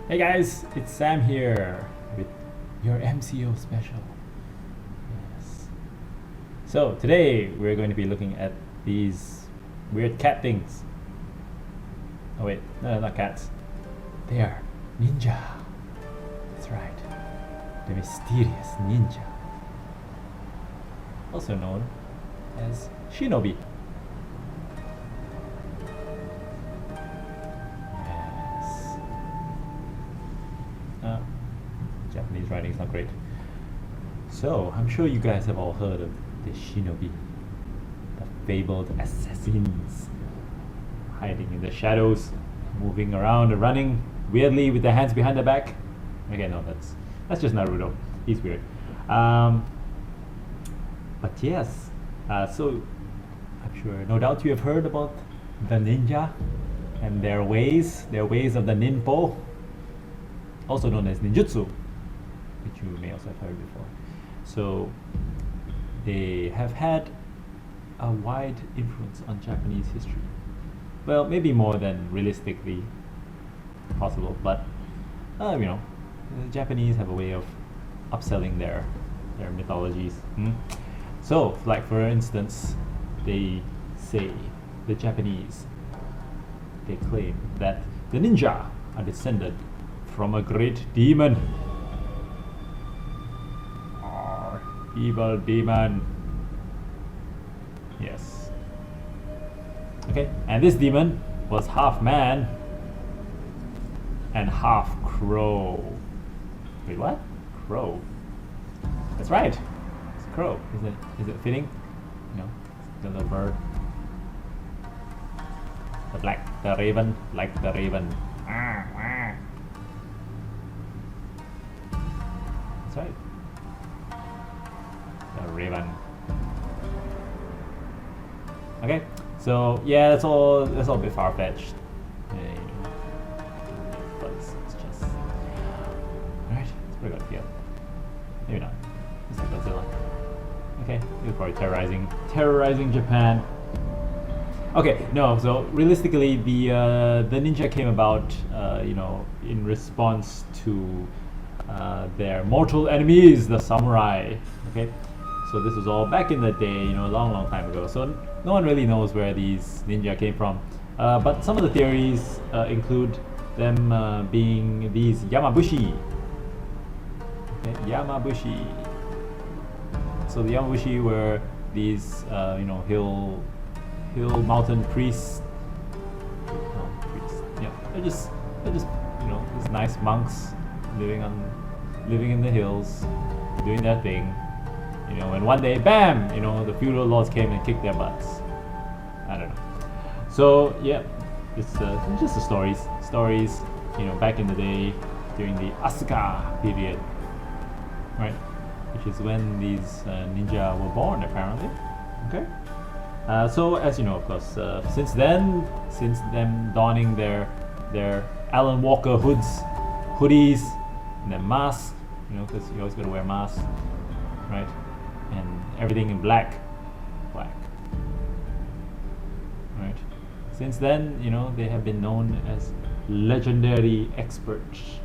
Hey guys, it's Sam here with your MCO special. Yes. So today we're going to be looking at these weird cat things. Oh wait, no, not cats. They are ninja. That's right. The mysterious ninja. Also known as shinobi. Yes. Japanese writing is not great. So, I'm sure you guys have all heard of the shinobi, the fabled assassins, hiding in the shadows, moving around and running weirdly with their hands behind their back. Okay, no, that's just Naruto. He's weird. But yes, so I'm sure, no doubt you have heard about the ninja and their ways of the ninpo, also known as ninjutsu, which you may also have heard before. So they have had a wide influence on Japanese history. Well, maybe more than realistically possible, but the Japanese have a way of upselling their mythologies. So, like for instance, they say, the Japanese, they claim that the ninja are descended from a great demon. Evil demon. Yes. Okay, and this demon was half man and half crow. Wait, what? Crow? That's right. It's a crow. Is it fitting? The little bird. The raven, like the raven. That's right. The raven. Okay, so yeah, that's all a bit far fetched. But it's just alright. It's pretty good. Yeah, maybe not. It's like Godzilla. Okay, he was probably terrorizing Japan. Okay, no. So realistically, the ninja came about, in response to their mortal enemies, the samurai. Okay, so this was all back in the day, long time ago. So no one really knows where these ninja came from. But some of the theories include them being these Yamabushi. Okay, Yamabushi. So the Yamabushi were these, hill mountain priests. Yeah, they're just these nice monks living in the hills, doing their thing. And one day, bam! The feudal lords came and kicked their butts. I don't know. So yeah, it's just the stories. Back in the day, during the Asuka period, right? Which is when these ninja were born, apparently. Okay. So as you know, of course, since them donning their Alan Walker hoodies, and then masks, because you always got to wear masks, right? And everything in black, right? Since then, they have been known as legendary experts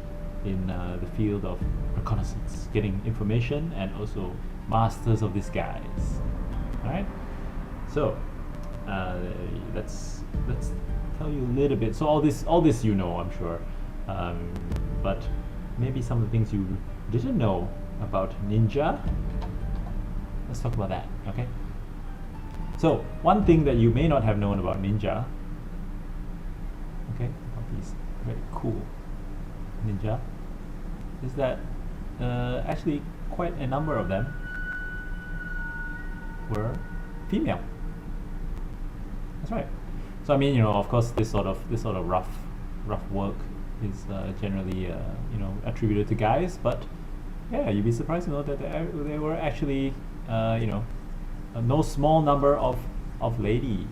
in the field of reconnaissance, getting information, and also masters of disguise. All right. So let's tell you a little bit. So all this I'm sure, but maybe some of the things you didn't know about ninja. Let's talk about that. Okay. So one thing that you may not have known about ninja, okay, about these very cool ninja, is that actually quite a number of them were female. That's right. So I mean, of course, this sort of rough work is generally attributed to guys, but yeah, you'd be surprised to know that there were actually no small number of lady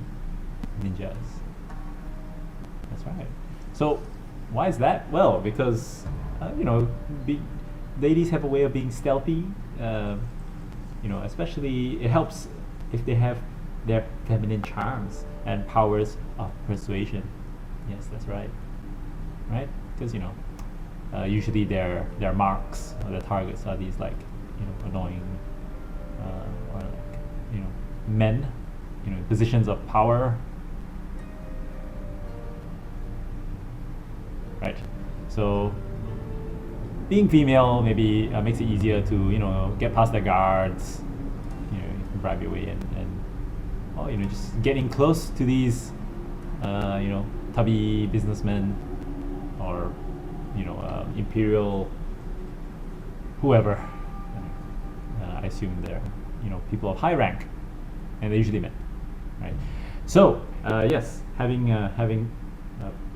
ninjas. That's right. So why is that? Well, because ladies have a way of being stealthy. Especially it helps if they have their feminine charms and powers of persuasion. Yes, that's right. Right? Because Usually their marks or their targets are these like annoying or like men in positions of power, right? So being female maybe makes it easier to get past the guards, bribe your way in, and just getting close to these tubby businessmen or imperial whoever. I assume they're people of high rank, and they're usually men, right? So yes, having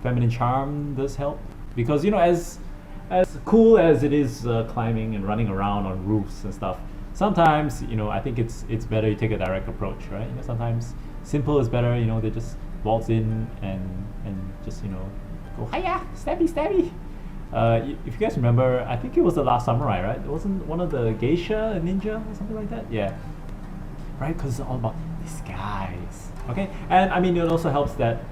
feminine charm does help, because as cool as it is climbing and running around on roofs and stuff, sometimes I think it's better you take a direct approach, right? Sometimes simple is better. They just waltz in and just go hiya, stabby stabby. If you guys remember, I think it was The Last Samurai, right? It wasn't one of the geisha, a ninja or something like that? Yeah, right, because it's all about disguise. Okay, and I mean it also helps that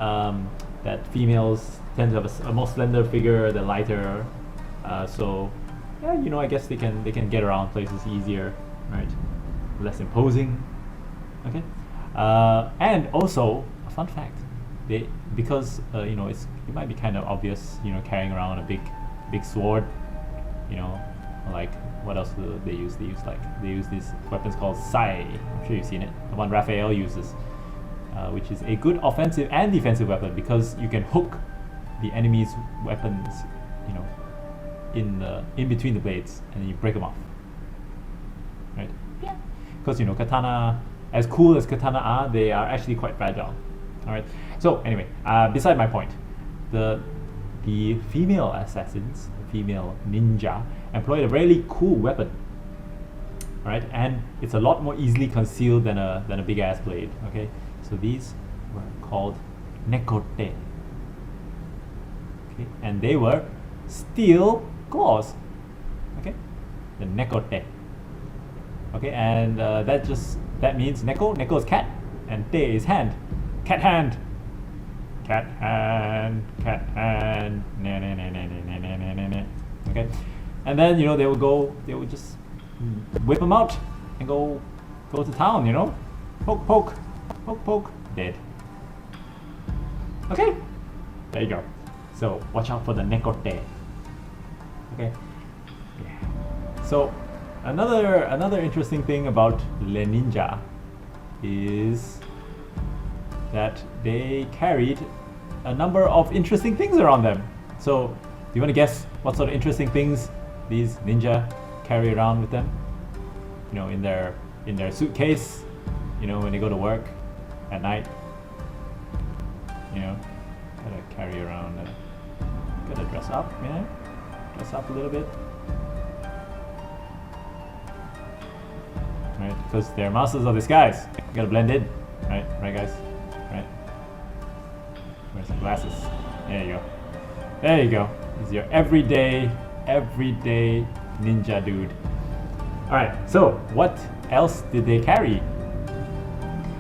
that females tend to have a more slender figure, they're lighter, so yeah, I guess they can get around places easier, right? Less imposing. Okay, and also a fun fact, because it might be kind of obvious, carrying around a big sword, like what else do they use? They use these weapons called sai. I'm sure you've seen it. The one Raphael uses, which is a good offensive and defensive weapon, because you can hook the enemy's weapons, in between the blades, and then you break them off. Right? Yeah. Because katana, as cool as katana are, they are actually quite fragile. All right. So anyway, beside my point, the female assassins, the female ninja, employed a really cool weapon. All right, and it's a lot more easily concealed than a big ass blade. Okay, so these were called nekote. Okay, and they were steel claws. Okay, the nekote. Okay, and that means neko is cat, and te is hand. Cat hand, cat hand, cat hand. Okay, and then they would just whip them out and go to town. Poke, dead. Okay, there you go. So watch out for the nekote. Okay, yeah. So another interesting thing about Le Ninja is that they carried a number of interesting things around them. So, do you want to guess what sort of interesting things these ninja carry around with them? In their suitcase, when they go to work at night. Gotta carry around, gotta dress up, dress up a little bit. Right, because they're masters of disguise. You gotta blend in, right, guys? Right. Wear some glasses. There you go. This is your everyday ninja dude. Alright, so what else did they carry?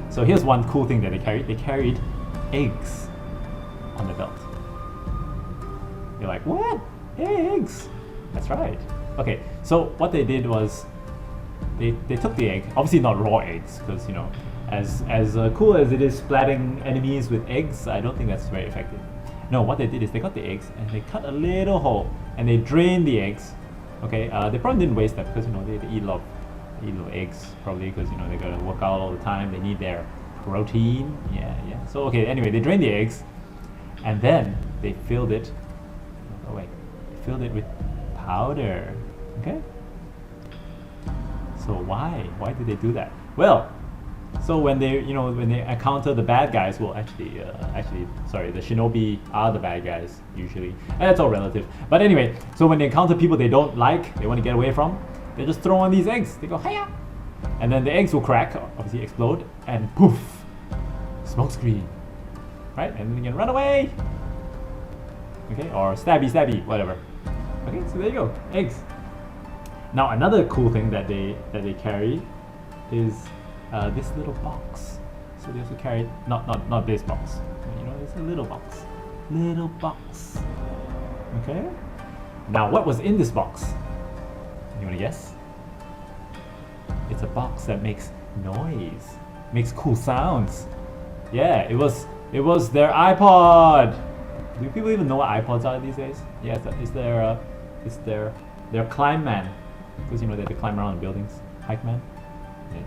So here's one cool thing that they carried. They carried eggs on the belt. You're like, what? Eggs? That's right. Okay, so what they did was they took the egg, obviously not raw eggs, because as cool as it is splatting enemies with eggs, I don't think that's very effective. No, what they did is they got the eggs and they cut a little hole and they drained the eggs. Okay, they probably didn't waste them, because they eat a lot of eggs, probably because they gotta work out all the time. They need their protein. Yeah. So okay, anyway, they drained the eggs and then they filled it. Oh wait, filled it with powder. Okay. So why did they do that? Well, so when they encounter the bad guys, well actually sorry, the shinobi are the bad guys usually. That's all relative. But anyway, so when they encounter people they don't like, they want to get away from, they just throw on these eggs. They go hiya, and then the eggs will crack, obviously explode, and poof, smoke screen, right? And then you can run away. Okay, or stabby, whatever. Okay, so there you go, eggs. Now another cool thing that they carry is this little box. So they also carry not this box. It's a little box. Okay. Now, what was in this box? You wanna guess? It's a box that makes noise, makes cool sounds. Yeah, it was their iPod. Do people even know what iPods are these days? Yeah, it's their climb man, because you know they climb around the buildings. Hike man. Yeah.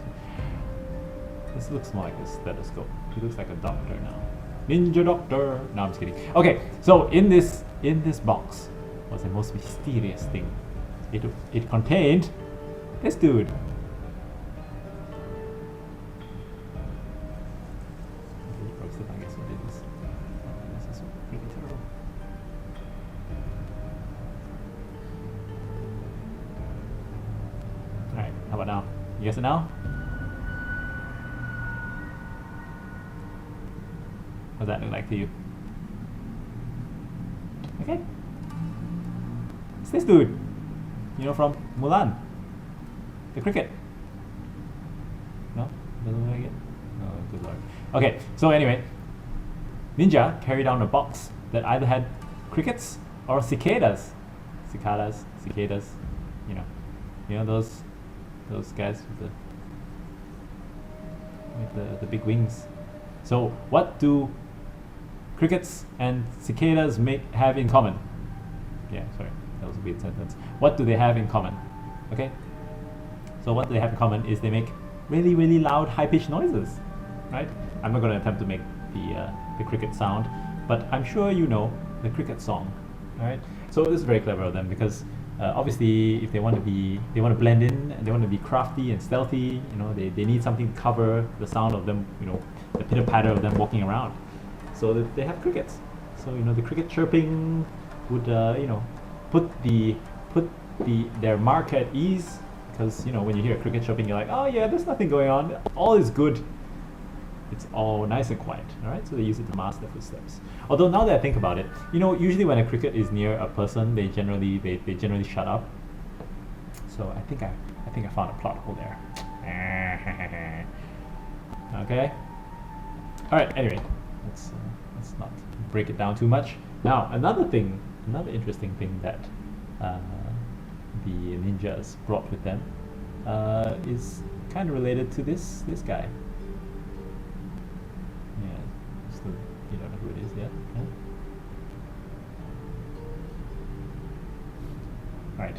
This looks more like a stethoscope. He looks like a doctor now. Ninja doctor. No, I'm just kidding. Okay, so in this box was the most mysterious thing. It contained this dude. Alright, how about now? You guess it now? What does that look like to you? Okay. It's this dude. You know, from Mulan. The cricket. No? Doesn't look like it? Oh, good lord. Okay, so anyway. Ninja carried down a box that either had crickets or cicadas. Cicadas, you know those guys with the big wings. So what do crickets and cicadas have in common? Yeah, sorry, that was a weird sentence. What do they have in common? Okay, so what they have in common is they make really, really loud, high-pitched noises, right? I'm not going to attempt to make the cricket sound, but I'm sure you know the cricket song, all right? So this is very clever of them because obviously, if they want to blend in, and they want to be crafty and stealthy, you know, they need something to cover the sound of them, you know, the pitter patter of them walking around. So they have crickets. So you know, the cricket chirping would you know, put their mark at ease, because you know, when you hear cricket chirping, you're like, oh yeah, there's nothing going on, all is good. It's all nice and quiet, all right? So they use it to mask their footsteps. Although now that I think about it, you know, usually when a cricket is near a person, they generally shut up. So I think I found a plot hole there. Okay. All right. Anyway, let's not break it down too much. Now another interesting thing that the ninjas brought with them is kind of related to this guy. You don't know who it is yet? Huh? Right.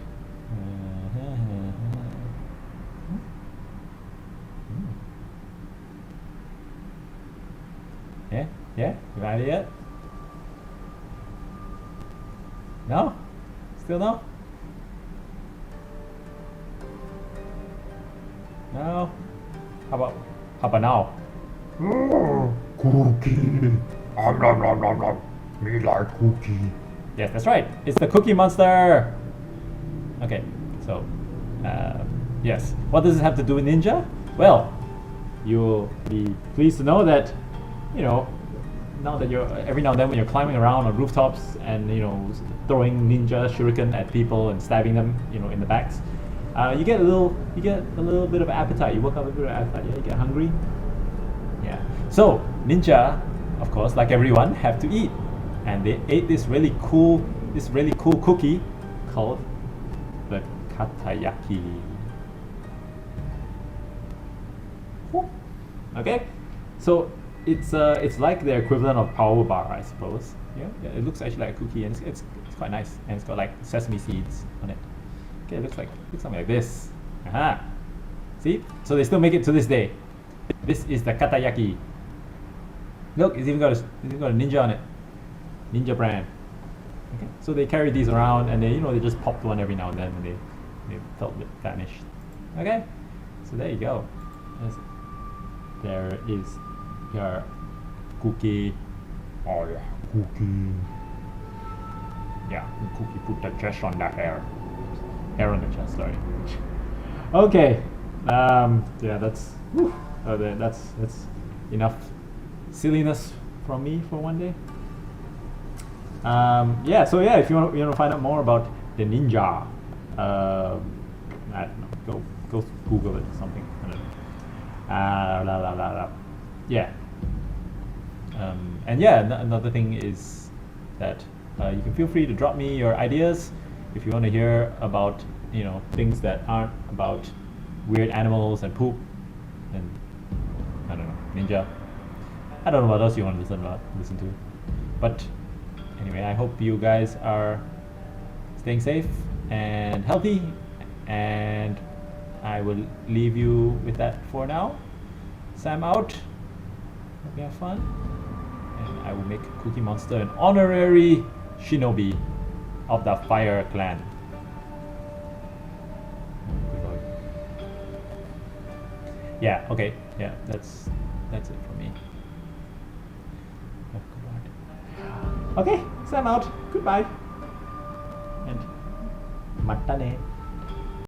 Yeah? Yeah? You found it yet? No? Still no? No? How about now? Cookie. Nom nom nom nom nom. Me like cookie. Yes, that's right. It's the Cookie Monster. Okay, so yes. What does it have to do with ninja? Well, you'll be pleased to know that, you know, now that you're every now and then when you're climbing around on rooftops and you know throwing ninja shuriken at people and stabbing them, you know, in the backs, you get a little bit of appetite. You work up a bit of appetite. Yeah, you get hungry. Yeah. So ninja, of course, like everyone, have to eat, and they ate this really cool cookie called the katayaki. Okay, so it's like the equivalent of power bar, I suppose. Yeah, it looks actually like a cookie, and it's quite nice, and it's got like sesame seeds on it. Okay, it looks something like this. Aha. See, so they still make it to this day. This is the katayaki. Look, it's even got a ninja on it. Ninja brand. Okay, so they carry these around, and they just popped one every now and then when they felt a bit famished. Okay, so there you go. There is your cookie. Oh yeah, cookie. Yeah, the cookie put the chest on the hair. Hair on the chest, sorry. Okay. Yeah, that's enough silliness from me for one day. Yeah, so yeah, if you want to find out more about the ninja, I don't know, go Google it or something. I don't know. Yeah. And yeah, another thing is that you can feel free to drop me your ideas If you want to hear about, things that aren't about weird animals and poop and I don't know, ninja. I don't know what else you want to listen to. But anyway, I hope you guys are staying safe and healthy, and I will leave you with that for now. Sam out. Hope you have fun. And I will make Cookie Monster an honorary shinobi of the Fire Clan. Good lord. Yeah, okay. Yeah, that's it for me. Oh, good lord. Okay, Sam out. Goodbye. And matane.